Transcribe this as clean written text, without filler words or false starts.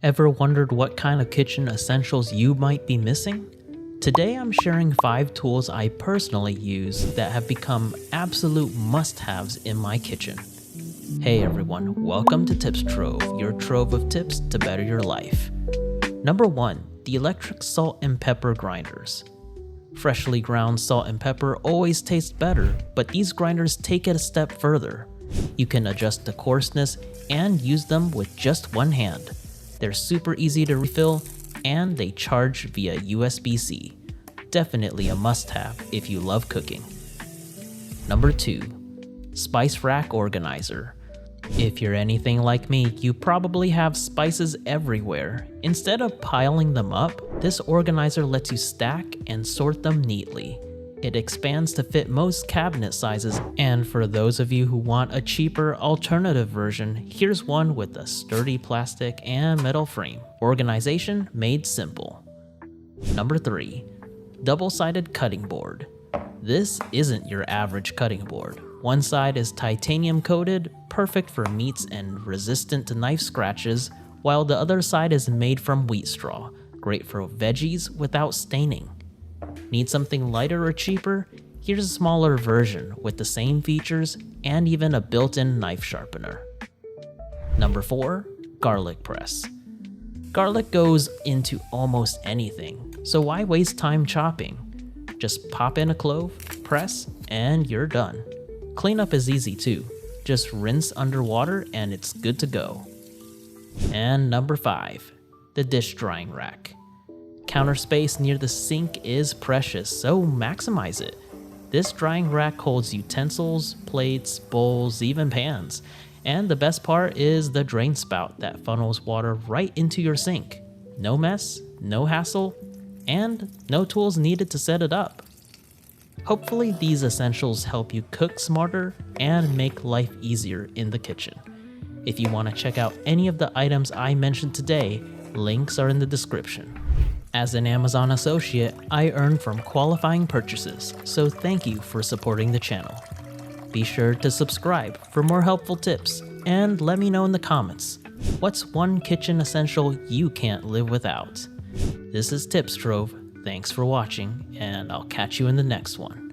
Ever wondered what kind of kitchen essentials you might be missing? Today I'm sharing 5 tools I personally use that have become absolute must-haves in my kitchen. Hey everyone, welcome to Tips Trove, your trove of tips to better your life. Number 1. The electric salt and pepper grinders. Freshly ground salt and pepper always taste better, but these grinders take it a step further. You can adjust the coarseness and use them with just one hand. They're super easy to refill, and they charge via USB-C. Definitely a must-have if you love cooking. Number 2. Spice Rack Organizer. If you're anything like me, you probably have spices everywhere. Instead of piling them up, this organizer lets you stack and sort them neatly. It expands to fit most cabinet sizes, and for those of you who want a cheaper alternative version, here's one with a sturdy plastic and metal frame. Organization made simple. Number 3. Double-sided cutting board. This isn't your average cutting board. One side is titanium coated, perfect for meats and resistant to knife scratches, while the other side is made from wheat straw, great for veggies without staining. Need something lighter or cheaper? Here's a smaller version with the same features and even a built-in knife sharpener. Number 4. Garlic press. Garlic goes into almost anything, so why waste time chopping? Just pop in a clove, press, and you're done. Cleanup is easy too. Just rinse under water and it's good to go. And number 5. The dish drying rack. Counter space near the sink is precious, so maximize it. This drying rack holds utensils, plates, bowls, even pans. And the best part is the drain spout that funnels water right into your sink. No mess, no hassle, and no tools needed to set it up. Hopefully these essentials help you cook smarter and make life easier in the kitchen. If you want to check out any of the items I mentioned today, links are in the description. As an Amazon associate, I earn from qualifying purchases, so thank you for supporting the channel. Be sure to subscribe for more helpful tips, and let me know in the comments, what's one kitchen essential you can't live without? This is Tips Trove, thanks for watching, and I'll catch you in the next one.